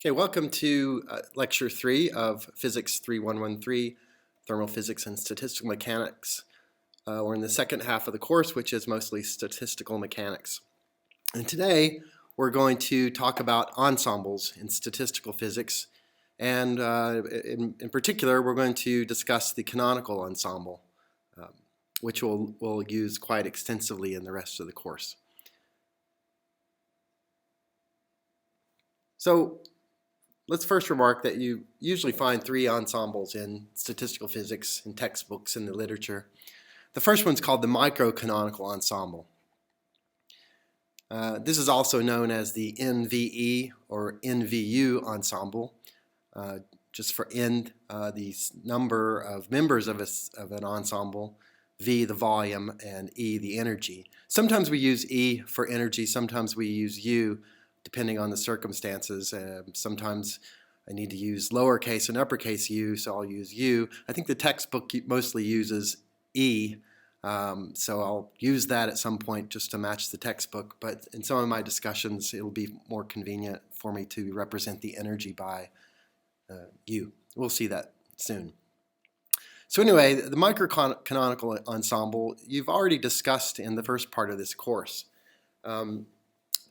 Okay, welcome to Lecture 3 of Physics 3113, Thermal Physics and Statistical Mechanics. We're in the second half of the course, which is mostly statistical mechanics. And today, we're going to talk about ensembles in statistical physics. And in particular, we're going to discuss the canonical ensemble, which we'll use quite extensively in the rest of the course. So, let's first remark that you usually find three ensembles in statistical physics in textbooks in the literature. The first one's called the Microcanonical Ensemble. This is also known as the NVE or NVU ensemble, just for N, the number of members of an ensemble, V, the volume, and E, the energy. Sometimes we use E for energy, sometimes we use U, depending on the circumstances. Sometimes I need to use lowercase and uppercase U, so I'll use U. I think the textbook mostly uses E, so I'll use that at some point just to match the textbook, but in some of my discussions it'll be more convenient for me to represent the energy by U. We'll see that soon. So anyway, the Microcanonical Ensemble you've already discussed in the first part of this course.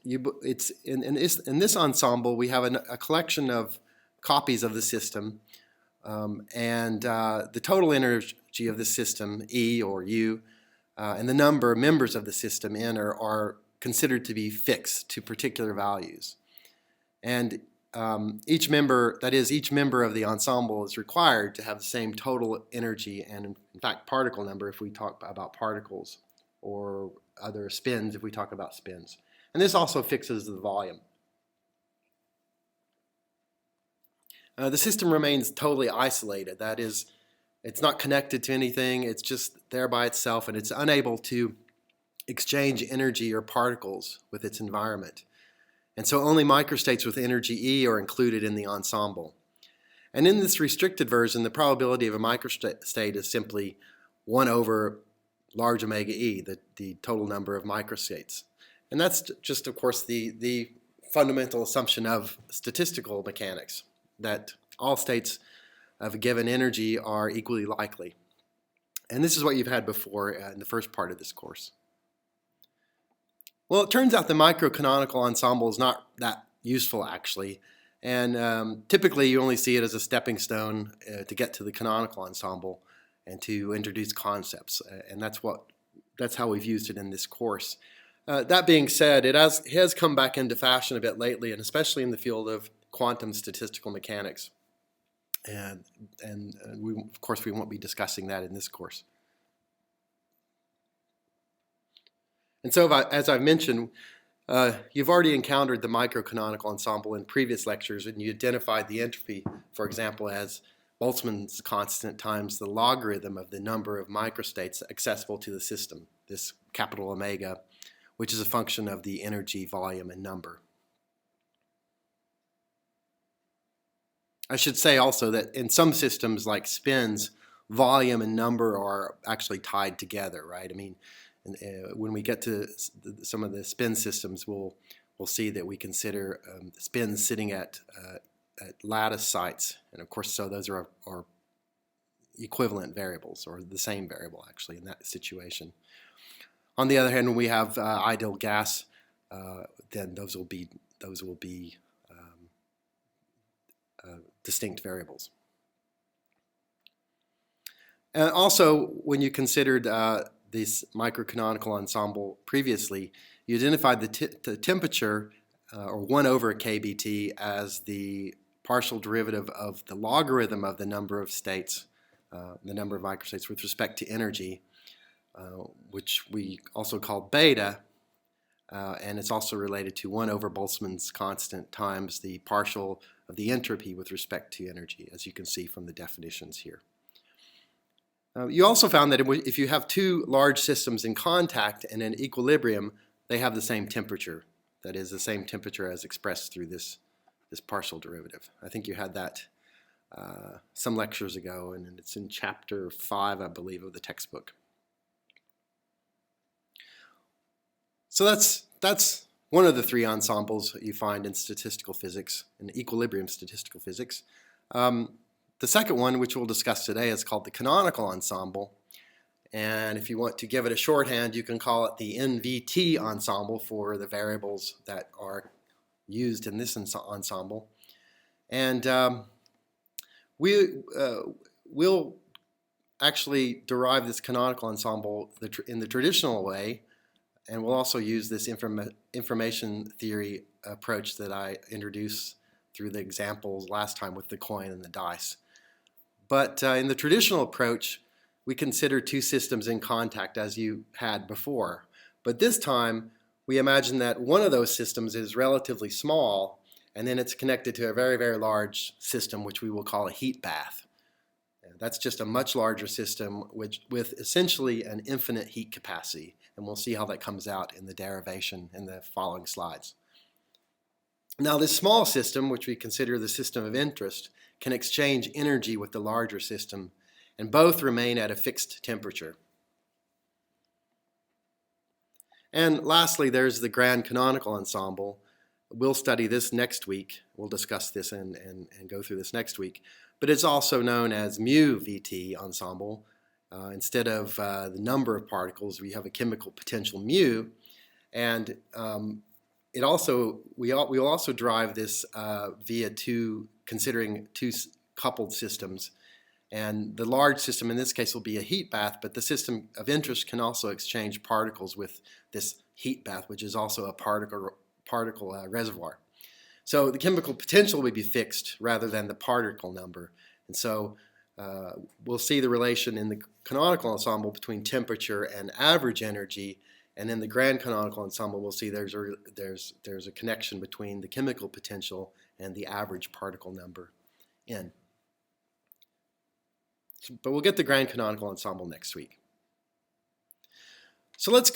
It's in this ensemble we have a collection of copies of the system, and the total energy of the system, E or U, and the number of members of the system, N, are considered to be fixed to particular values. And each member, that is, each member of the ensemble is required to have the same total energy and, in fact, particle number if we talk about particles, or other spins if we talk about spins. And this also fixes the volume. The system remains totally isolated. That is, it's not connected to anything. It's just there by itself, and it's unable to exchange energy or particles with its environment. And so only microstates with energy E are included in the ensemble. And in this restricted version, the probability of a microstate is simply 1 over large omega E, the total number of microstates. And that's just, of course, the fundamental assumption of statistical mechanics, that all states of a given energy are equally likely. And this is what you've had before in the first part of this course. Well, it turns out the Microcanonical Ensemble is not that useful, actually. And typically, you only see it as a stepping stone to get to the canonical ensemble and to introduce concepts. And that's how we've used it in this course. That being said, it has come back into fashion a bit lately, and especially in the field of quantum statistical mechanics. And of course, we won't be discussing that in this course. And so, as I've mentioned, you've already encountered the Microcanonical Ensemble in previous lectures, and you identified the entropy, for example, as Boltzmann's constant times the logarithm of the number of microstates accessible to the system, this capital omega, which is a function of the energy, volume, and number. I should say also that in some systems like spins, volume and number are actually tied together, right? I mean, when we get to some of the spin systems, we'll see that we consider spins sitting at lattice sites, and of course, so those are equivalent variables, or the same variable actually in that situation. On the other hand, when we have ideal gas, then those will be distinct variables. And also, when you considered this Microcanonical Ensemble previously, you identified the temperature, or 1 over kBT, as the partial derivative of the logarithm of the number of states, the number of microstates with respect to energy, which we also call beta, and it's also related to 1 over Boltzmann's constant times the partial of the entropy with respect to energy, as you can see from the definitions here. You also found that if you have two large systems in contact and in equilibrium, they have the same temperature. That is, the same temperature as expressed through this partial derivative. I think you had that some lectures ago, and it's in chapter 5, I believe, of the textbook. So that's one of the three ensembles you find in statistical physics, in equilibrium statistical physics. The second one, which we'll discuss today, is called the canonical ensemble. And if you want to give it a shorthand, you can call it the NVT ensemble for the variables that are used in this ensemble. And we'll actually derive this canonical ensemble in the traditional way, and we'll also use this information theory approach that I introduced through the examples last time with the coin and the dice. But in the traditional approach, we consider two systems in contact as you had before. But this time, we imagine that one of those systems is relatively small, and then it's connected to a very, very large system, which we will call a heat bath. That's just a much larger system with essentially an infinite heat capacity. And we'll see how that comes out in the derivation in the following slides. Now, this small system, which we consider the system of interest, can exchange energy with the larger system, and both remain at a fixed temperature. And lastly, there's the grand canonical ensemble. We'll study this next week. We'll discuss this and go through this next week. But it's also known as mu VT ensemble. Instead of the number of particles, we have a chemical potential mu, and we will also derive this via considering two coupled systems. And the large system in this case will be a heat bath, but the system of interest can also exchange particles with this heat bath, which is also a particle reservoir. So the chemical potential would be fixed rather than the particle number. And so we'll see the relation in the canonical ensemble between temperature and average energy. And in the grand canonical ensemble, we'll see there's a connection between the chemical potential and the average particle number N. But we'll get the grand canonical ensemble next week. So let's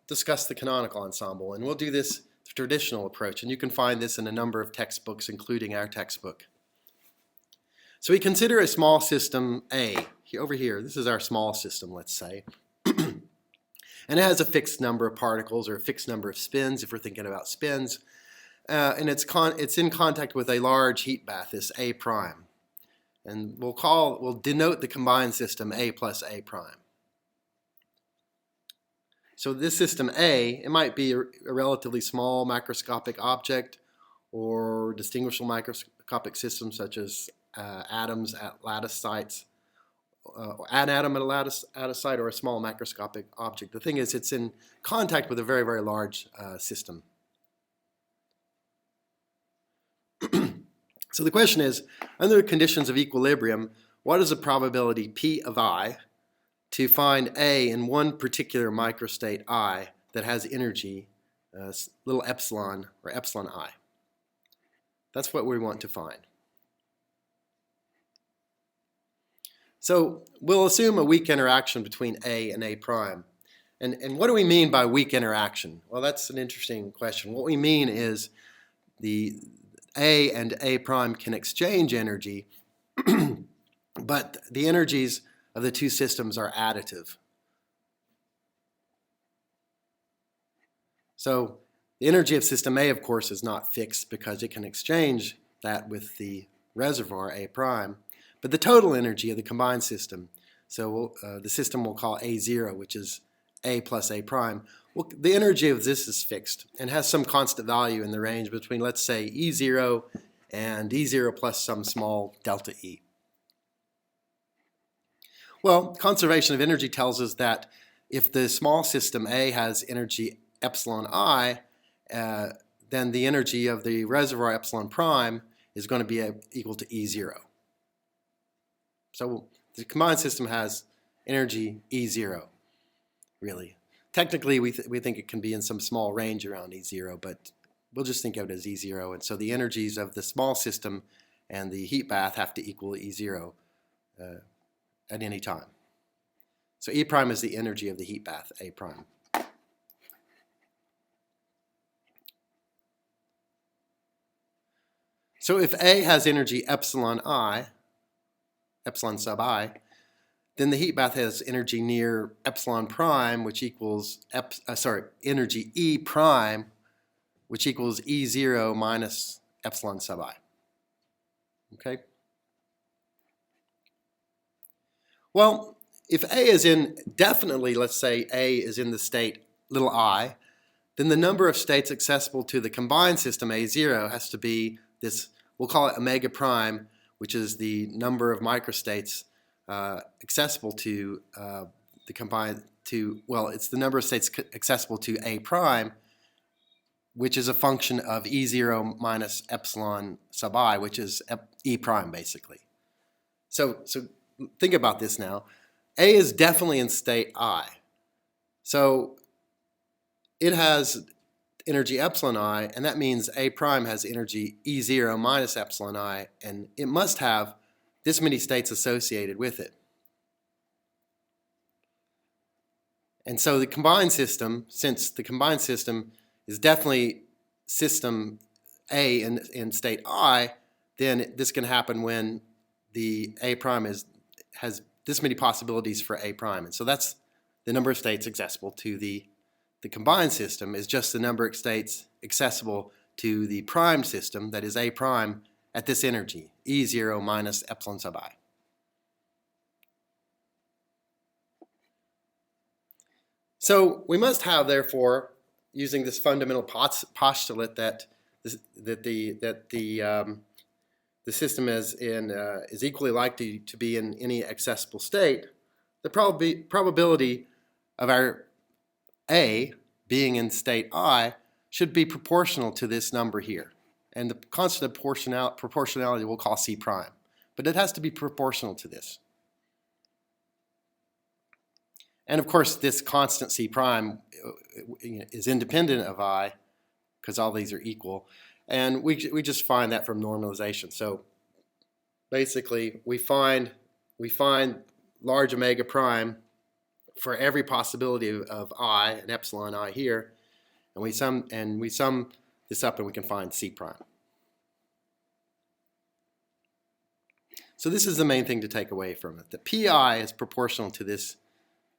discuss the canonical ensemble, and we'll do this the traditional approach, and you can find this in a number of textbooks, including our textbook. So we consider a small system A. Over here, this is our small system, let's say. And it has a fixed number of particles or a fixed number of spins, if we're thinking about spins. And it's in contact with a large heat bath, this A prime. And we'll denote the combined system A plus A prime. So this system A, it might be a relatively small macroscopic object or distinguishable microscopic systems such as atoms at lattice sites, an atom at a lattice site, or a small macroscopic object. The thing is, it's in contact with a very, very large system. So the question is, under conditions of equilibrium, what is the probability P of I to find A in one particular microstate I that has energy, little epsilon or epsilon I? That's what we want to find. So we'll assume a weak interaction between A and A prime. And what do we mean by weak interaction? Well, that's an interesting question. What we mean is the A and A prime can exchange energy, but the energies of the two systems are additive. So the energy of system A, of course, is not fixed because it can exchange that with the reservoir A prime, but the total energy of the combined system, so the system we'll call A0, which is A plus A prime, well, the energy of this is fixed and has some constant value in the range between, let's say, E0 and E0 plus some small delta E. Well, conservation of energy tells us that if the small system A has energy epsilon I, then the energy of the reservoir epsilon prime is going to be equal to E0. So the combined system has energy E0, really. Technically, we think it can be in some small range around E0, but we'll just think of it as E0. And so the energies of the small system and the heat bath have to equal E0 at any time. So E prime is the energy of the heat bath, A prime. So if A has energy epsilon I, epsilon sub I, then the heat bath has energy near epsilon prime, which equals, energy E prime, which equals E0 minus epsilon sub I. Okay? Well, if A is in, definitely, let's say A is in the state little I, then the number of states accessible to the combined system A0 has to be this, we'll call it omega prime, which is the number of microstates accessible to the combined, well, it's the number of states accessible to A prime, which is a function of E0 minus epsilon sub I, which is E prime, basically. So think about this now. A is definitely in state I. So it has energy epsilon I, and that means A prime has energy E0 minus epsilon I, and it must have this many states associated with it. And so the combined system, since the combined system is definitely system A in state I, then this can happen when the A prime has this many possibilities for A prime. And so that's the number of states accessible to the combined system is just the number of states accessible to the prime system, that is A prime, at this energy, E0 minus epsilon sub I. So we must have, therefore, using this fundamental postulate that the system is equally likely to be in any accessible state, the probability of our A being in state I should be proportional to this number here. And the constant proportionality we'll call C prime. But it has to be proportional to this. And of course, this constant C prime is independent of I, because all these are equal. And we just find that from normalization. So basically, we find large omega prime for every possibility of I and epsilon I here, and we sum this up, and we can find C prime. So this is the main thing to take away from it. The PI is proportional to this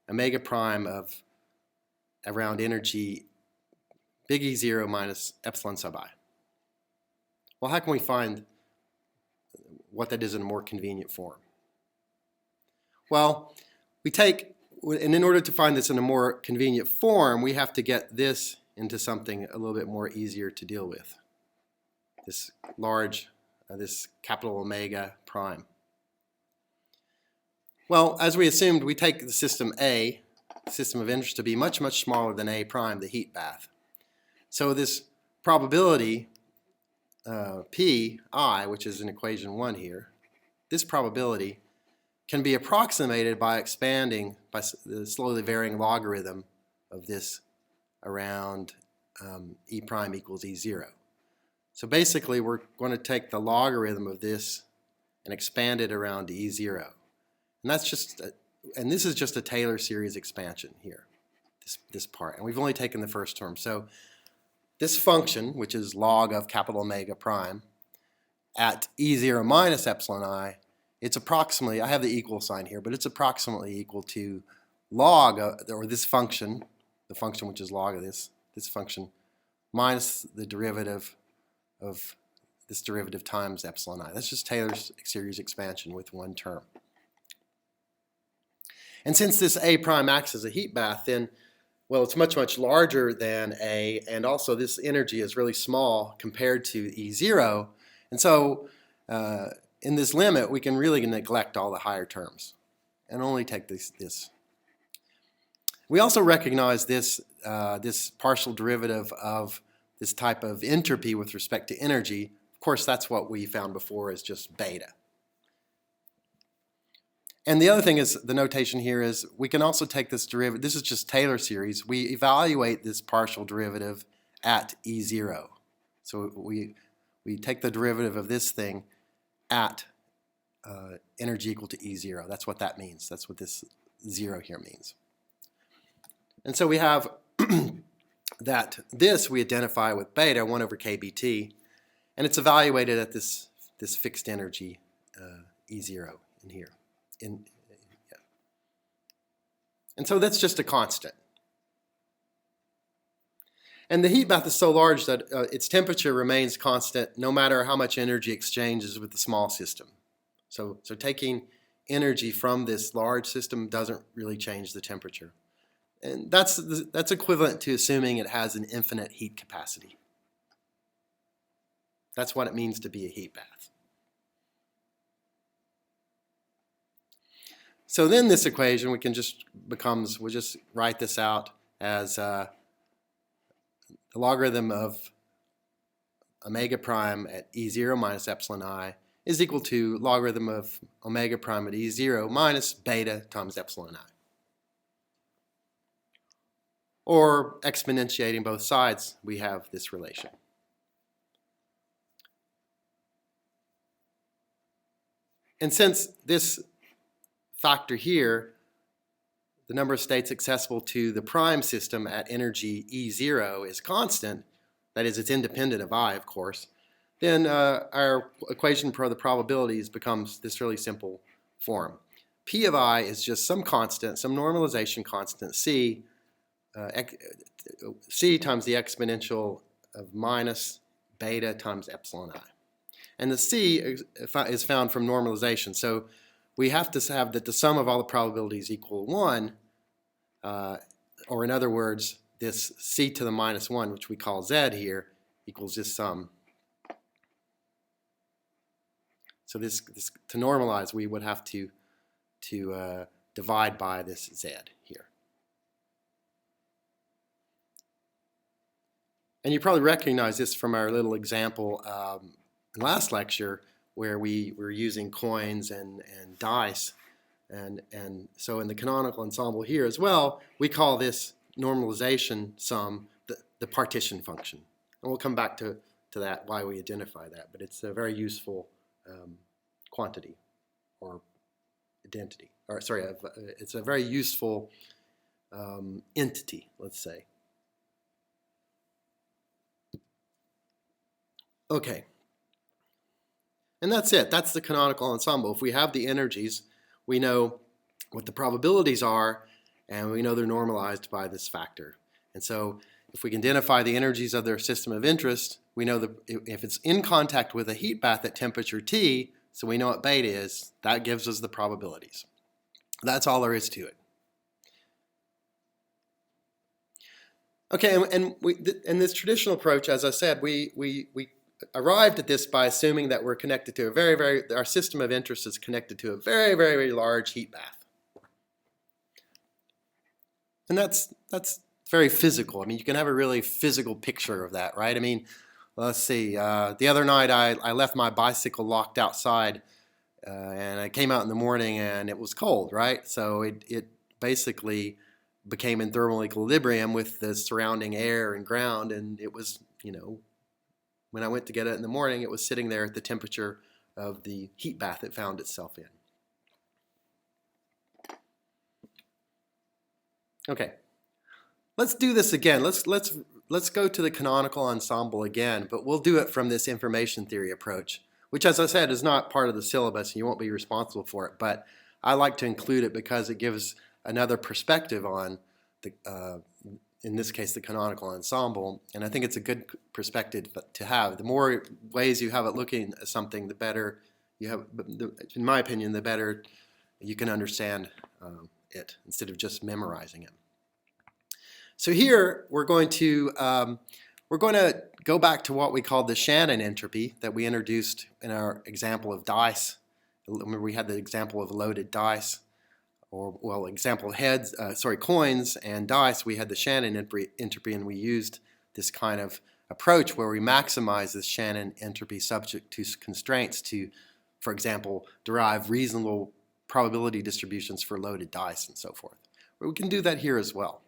omega prime of around energy big E0 minus epsilon sub I. Well, how can we find what that is in a more convenient form? Well, and in order to find this in a more convenient form, we have to get this into something a little bit more easier to deal with. This this capital omega prime. Well, as we assumed, we take the system A, system of interest, to be much, much smaller than A prime, the heat bath. So this probability, Pi, which is in equation 1 here, this probability can be approximated by expanding by the slowly varying logarithm of this around E prime equals E0. So basically, we're going to take the logarithm of this and expand it around to E0. And that's this is just a Taylor series expansion here, this part. And we've only taken the first term. So this function, which is log of capital omega prime, at E0 minus epsilon I, it's approximately, I have the equal sign here, but it's approximately equal to log, or this function, the function which is log of this function, minus the derivative of this derivative times epsilon I. That's just Taylor's series expansion with one term. And since this A prime acts as a heat bath, then, well, it's much, much larger than A, and also this energy is really small compared to E0. And so in this limit, we can really neglect all the higher terms and only take this. We also recognize this partial derivative of this type of entropy with respect to energy. Of course, that's what we found before as just beta. And the other thing is, the notation here is, we can also take this derivative, this is just Taylor series, we evaluate this partial derivative at E0. So we take the derivative of this thing at energy equal to E0. That's what that means. That's what this 0 here means. And so we have that this we identify with beta, 1 over kBt, and it's evaluated at this fixed energy E0 in here. And so that's just a constant. And the heat bath is so large that its temperature remains constant no matter how much energy exchanges with the small system. So taking energy from this large system doesn't really change the temperature. And that's equivalent to assuming it has an infinite heat capacity. That's what it means to be a heat bath. So then this equation we'll just write this out as the logarithm of omega prime at E0 minus epsilon I is equal to logarithm of omega prime at E0 minus beta times epsilon I. Or exponentiating both sides, we have this relation. And since this factor here, the number of states accessible to the prime system at energy E0 is constant, that is, it's independent of I, of course, then our equation for the probabilities becomes this really simple form. P of I is just some constant, some normalization constant, C times the exponential of minus beta times epsilon I. And the C is found from normalization. So we have to have that the sum of all the probabilities equal 1, or in other words, this C to the minus 1, which we call Z here, equals this sum. So this to normalize, we would have to divide by this Z here. And you probably recognize this from our little example last lecture where we were using coins and dice. And so in the canonical ensemble here as well, we call this normalization sum the partition function. And we'll come back to that, why we identify that. But it's a very useful quantity or identity. Or sorry, it's a very useful entity, let's say. Okay. And that's it. That's the canonical ensemble. If we have the energies, we know what the probabilities are, and we know they're normalized by this factor. And so if we can identify the energies of their system of interest, we know that if it's in contact with a heat bath at temperature T, so we know what beta is, that gives us the probabilities. That's all there is to it. Okay, and in this traditional approach, as I said, we arrived at this by assuming that we're connected to our system of interest is connected to a very, very, very large heat bath. And that's very physical. I mean, you can have a really physical picture of that, right? I mean, let's see. The other night, I left my bicycle locked outside, and I came out in the morning, and it was cold, right? So it basically became in thermal equilibrium with the surrounding air and ground, and it was, when I went to get it in the morning, it was sitting there at the temperature of the heat bath it found itself in. Okay, let's do this again. Let's go to the canonical ensemble again, but we'll do it from this information theory approach, which, as I said, is not part of the syllabus, and you won't be responsible for it. But I like to include it because it gives another perspective on the in this case, the canonical ensemble, and I think it's a good perspective to have. The more ways you have it looking at something, the better you have, in my opinion, the better you can understand it instead of just memorizing it. So here we're going to go back to what we called the Shannon entropy that we introduced in our example of dice. Remember, we had the example of loaded dice. Or, well, example of coins and dice, we had the Shannon entropy, and we used this kind of approach where we maximize this Shannon entropy subject to constraints to, for example, derive reasonable probability distributions for loaded dice and so forth. But we can do that here as well.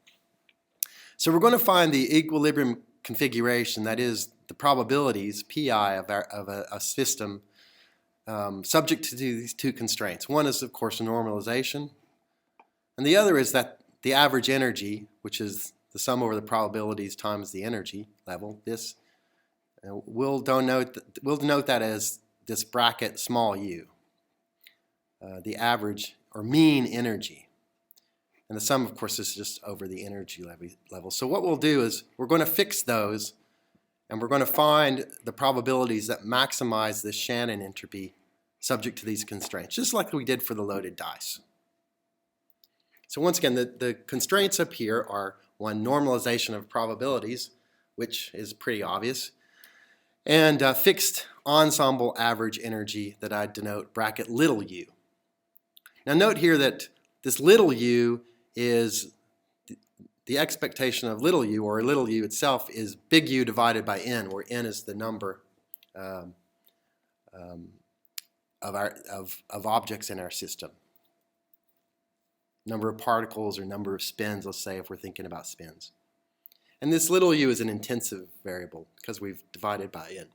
So we're going to find the equilibrium configuration, that is the probabilities, PI, of a system subject to these two constraints. One is, of course, normalization. And the other is that the average energy, which is the sum over the probabilities times the energy level, this we'll denote that as this bracket small u, the average or mean energy. And the sum, of course, is just over the energy level. So what we'll do is we're going to fix those, and we're going to find the probabilities that maximize the Shannon entropy subject to these constraints, just like we did for the loaded dice. So once again, the constraints up here are, one, normalization of probabilities, which is pretty obvious, and fixed ensemble average energy that I denote bracket little u. Now note here that this little u is the expectation of little u, or little u itself, is big U divided by n, where n is the number of objects in our system. Number of particles or number of spins, let's say, if we're thinking about spins. And this little u is an intensive variable because we've divided by n.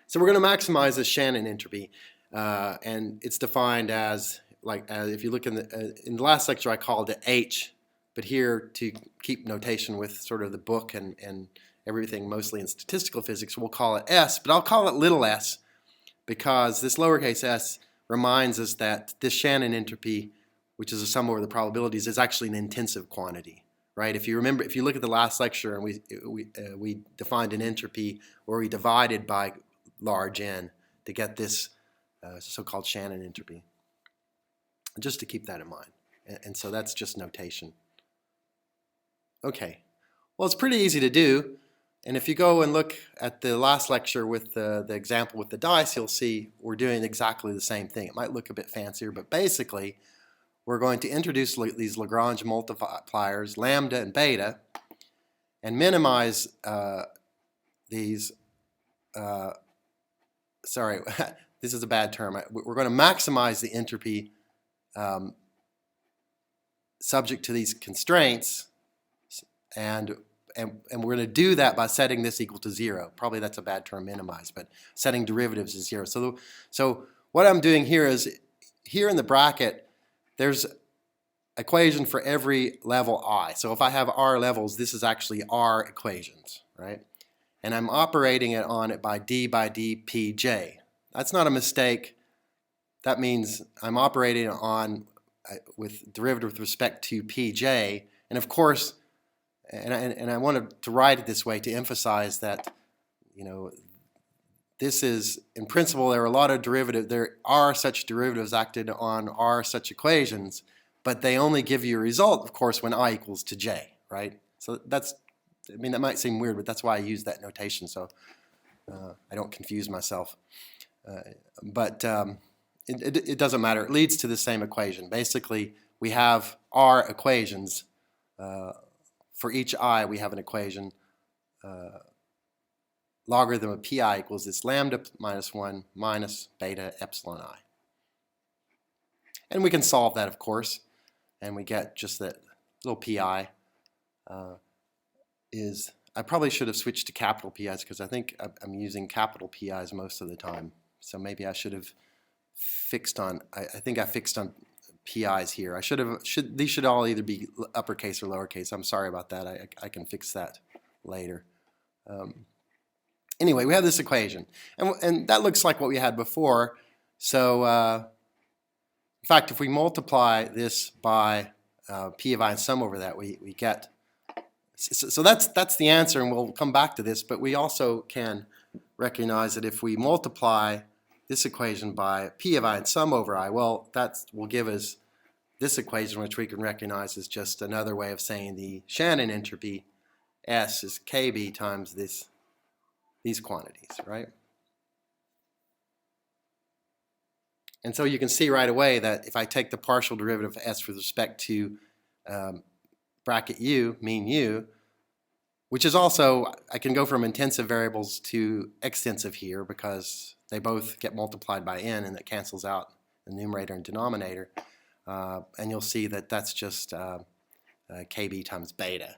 So we're going to maximize the Shannon entropy, and it's defined as, if you look in the last lecture I called it H, but here to keep notation with sort of the book and everything mostly in statistical physics, we'll call it S, but I'll call it little s because this lowercase s reminds us that this Shannon entropy, which is a sum over the probabilities, is actually an intensive quantity, right? If you remember, if you look at the last lecture, and we defined an entropy where we divided by large n to get this so-called Shannon entropy. Just to keep that in mind. And so that's just notation. Okay, well, it's pretty easy to do. And if you go and look at the last lecture with the example with the dice, you'll see we're doing exactly the same thing. It might look a bit fancier, but basically we're going to introduce these Lagrange multipliers, lambda and beta, and minimize these, sorry, this is a bad term. We're going to maximize the entropy subject to these constraints, and we're going to do that by setting this equal to 0. Probably that's a bad term, minimize, but setting derivatives to 0. So what I'm doing here is, here in the bracket, there's equation for every level I. So if I have R levels, this is actually R equations, right? And I'm operating it on it by dpj. That's not a mistake. That means I'm operating on with derivative with respect to pj, and of course, and I wanted to write it this way to emphasize that, you know, this is, in principle, there are such derivatives acted on are such equations, but they only give you a result, of course, when I equals to j, right? So that's, I mean, that might seem weird, but that's why I use that notation, so I don't confuse myself. It doesn't matter. It leads to the same equation. Basically, we have R equations. For each I, we have an equation. Logarithm of pi equals this lambda minus 1 minus beta epsilon I. And we can solve that, of course, and we get just that little pi is, I probably should have switched to capital PIs because I think I'm using capital PIs most of the time. So maybe I should have fixed on, I think I fixed on PIs here. I these should all either be uppercase or lowercase. I'm sorry about that. I can fix that later. Anyway, we have this equation, and that looks like what we had before. So in fact, if we multiply this by p of I and sum over that, we get, so that's the answer, and we'll come back to this, but we also can recognize that if we multiply this equation by p of I and sum over I, well, that will give us this equation, which we can recognize as just another way of saying the Shannon entropy, S, is kb times these quantities, right? And so you can see right away that if I take the partial derivative of S with respect to bracket u, mean u, which is also, I can go from intensive variables to extensive here because they both get multiplied by n, and that cancels out the numerator and denominator. And you'll see that that's just kb times beta.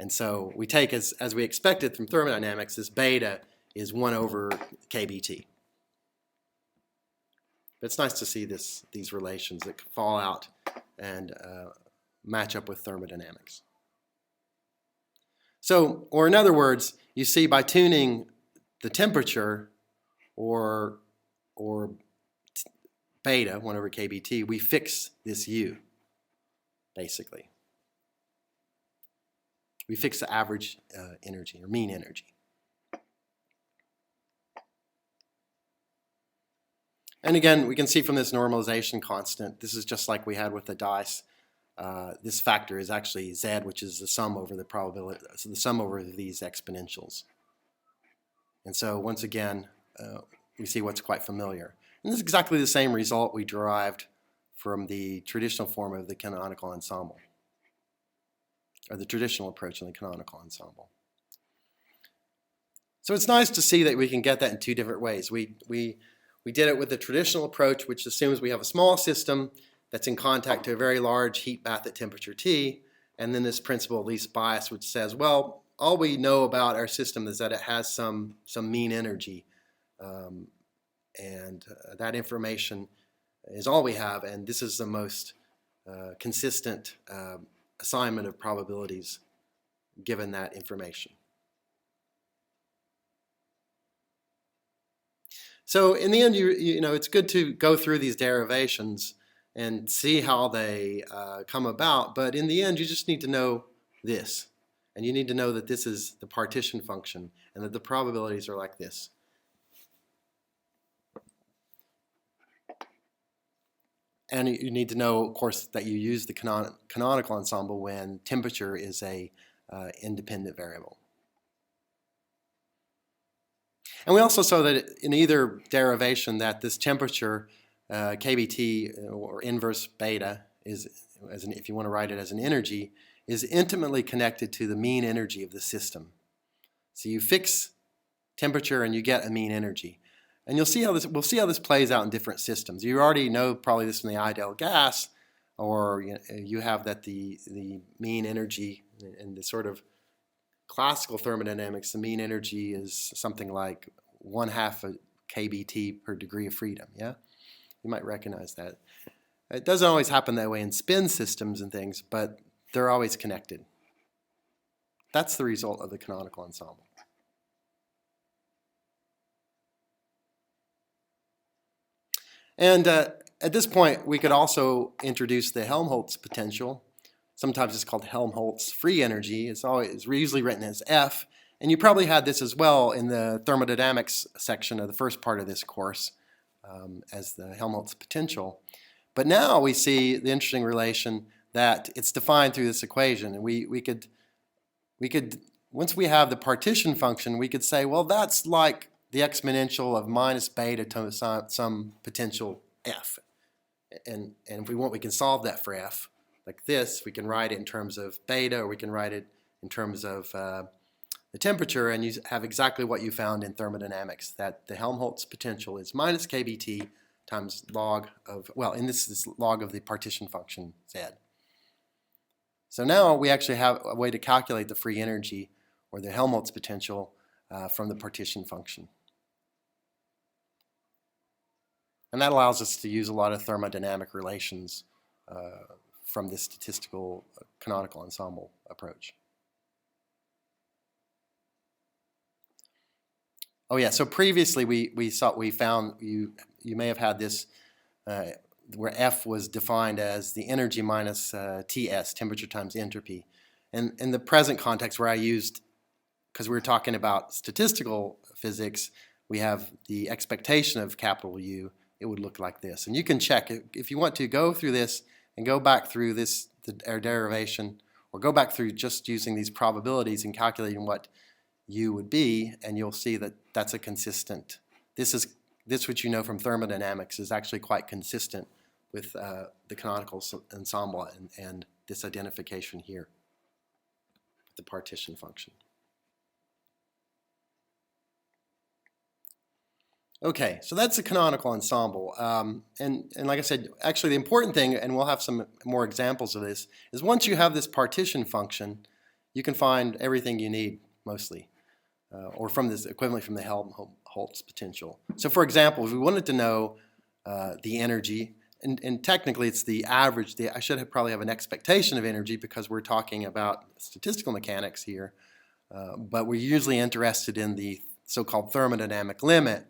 And so we take, as we expected from thermodynamics, this beta is 1 over kbt. It's nice to see these relations that fall out and match up with thermodynamics. So, or in other words, you see by tuning the temperature or beta, 1 over kBt, we fix this u, basically. We fix the average energy, or mean energy. And again, we can see from this normalization constant, this is just like we had with the dice. This factor is actually z, which is the sum over the probability, so the sum over these exponentials. And so once again, we see what's quite familiar. And this is exactly the same result we derived from the traditional form of the canonical ensemble, or the traditional approach in the canonical ensemble. So it's nice to see that we can get that in two different ways. We did it with the traditional approach, which assumes we have a small system that's in contact to a very large heat bath at temperature T, and then this principle of least bias, which says, well, all we know about our system is that it has some mean energy, and that information is all we have, and this is the most consistent assignment of probabilities given that information. So in the end, you know, it's good to go through these derivations and see how they come about, but in the end, you just need to know this. And you need to know that this is the partition function and that the probabilities are like this. And you need to know, of course, that you use the canonical ensemble when temperature is a independent variable. And we also saw that in either derivation that this temperature, kBt or inverse beta, is, if you want to write it as an energy, is intimately connected to the mean energy of the system. So you fix temperature and you get a mean energy. And we'll see how this plays out in different systems. You already know probably this from the ideal gas, or you have that the mean energy in the sort of classical thermodynamics, the mean energy is something like 1/2 of kBt per degree of freedom. Yeah, you might recognize that. It doesn't always happen that way in spin systems and things, but they're always connected. That's the result of the canonical ensemble. And at this point, we could also introduce the Helmholtz potential. Sometimes it's called Helmholtz free energy. It's usually written as F. And you probably had this as well in the thermodynamics section of the first part of this course as the Helmholtz potential. But now we see the interesting relation that it's defined through this equation. And we could, once we have the partition function, we could say, well, that's like the exponential of minus beta to some potential f. And if we want, we can solve that for f like this. We can write it in terms of beta, or we can write it in terms of the temperature, and you have exactly what you found in thermodynamics, that the Helmholtz potential is minus kBt times log of, well, in this is log of the partition function z. So now we actually have a way to calculate the free energy, or the Helmholtz potential, from the partition function. And that allows us to use a lot of thermodynamic relations from this statistical canonical ensemble approach. Oh yeah, so previously we found you may have had this where F was defined as the energy minus TS, temperature times entropy. And in the present context where I used, because we were talking about statistical physics, we have the expectation of capital U. It would look like this. And you can check, if you want to, go through this and go back through this, our derivation, or go back through just using these probabilities and calculating what U would be, and you'll see that that's a consistent. This which you know from thermodynamics is actually quite consistent with the canonical ensemble and this identification here, the partition function. Okay, so that's the canonical ensemble. And like I said, actually the important thing, and we'll have some more examples of this, is once you have this partition function, you can find everything you need, mostly, or from this equivalent from the Helmholtz potential. So for example, if we wanted to know the energy, and technically it's the average, I should probably have an expectation of energy because we're talking about statistical mechanics here, but we're usually interested in the so-called thermodynamic limit,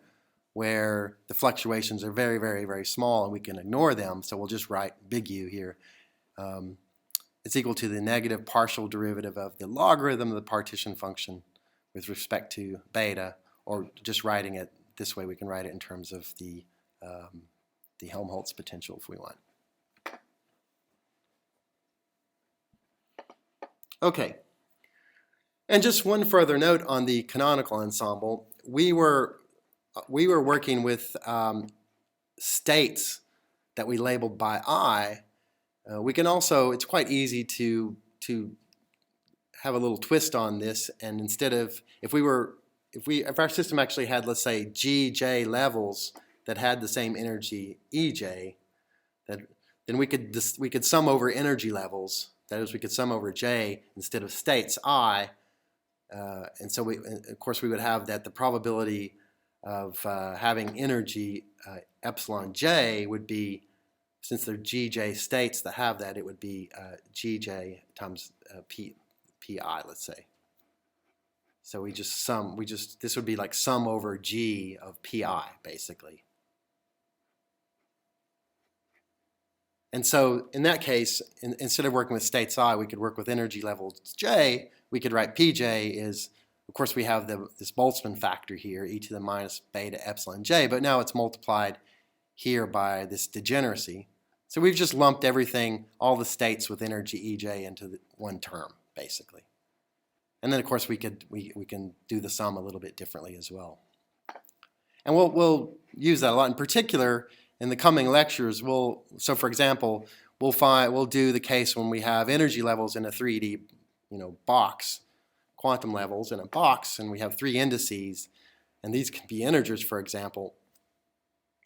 where the fluctuations are very, very, very small and we can ignore them. So we'll just write big U here. It's equal to the negative partial derivative of the logarithm of the partition function with respect to beta, or just writing it this way, we can write it in terms of the Helmholtz potential if we want. Okay, and just one further note on the canonical ensemble. We were working with states that we labeled by I. We can also, it's quite easy to have a little twist on this, and instead of, if our system actually had, let's say, GJ levels that had the same energy EJ, then we could sum over energy levels. That is, we could sum over J instead of states I, and so of course we would have that the probability of having energy epsilon J would be, since they're GJ states that have that, it would be GJ times PI, let's say. So this would be like sum over G of PI, basically. And so in that case, instead of working with states I, we could work with energy levels J. We could write PJ is, of course, we have this Boltzmann factor here, e to the minus beta epsilon J, but now it's multiplied here by this degeneracy. So we've just lumped everything, all the states with energy EJ into one term, basically. And then, of course, we can do the sum a little bit differently as well. And we'll use that a lot. In particular, in the coming lectures, so for example, we'll do the case when we have energy levels in a 3D, box, quantum levels in a box, and we have three indices, and these can be integers, for example.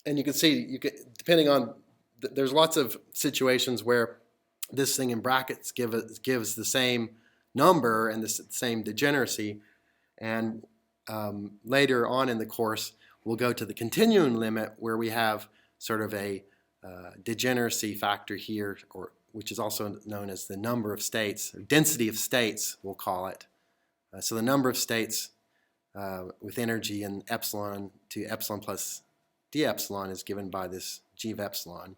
And you can see, depending on, there's lots of situations where this thing in brackets gives the same number and the same degeneracy, and later on in the course, we'll go to the continuum limit where we have sort of a degeneracy factor here, which is also known as the number of states, or density of states, we'll call it. So the number of states with energy in epsilon to epsilon plus d epsilon is given by this g of epsilon,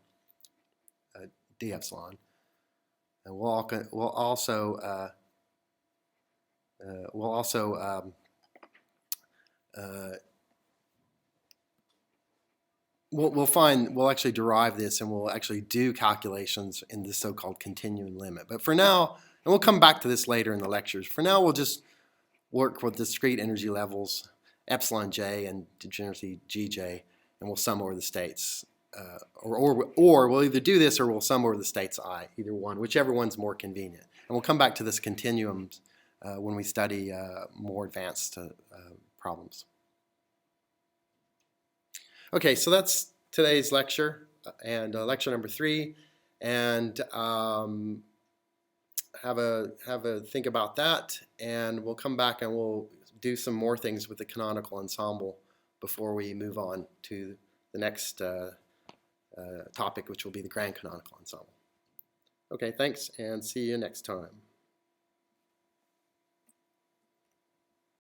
d epsilon. And we'll actually derive this, and we'll actually do calculations in the so-called continuum limit. But for now, and we'll come back to this later in the lectures, for now we'll just work with discrete energy levels, epsilon j and degeneracy gj, and we'll sum over the states. Or we'll either do this or we'll sum over the states I, either one, whichever one's more convenient. And we'll come back to this continuum when we study more advanced problems. Okay, so that's today's lecture, and lecture number 3, and have a think about that, and we'll come back and we'll do some more things with the canonical ensemble before we move on to the next topic, which will be the grand canonical ensemble. Okay, thanks, and see you next time.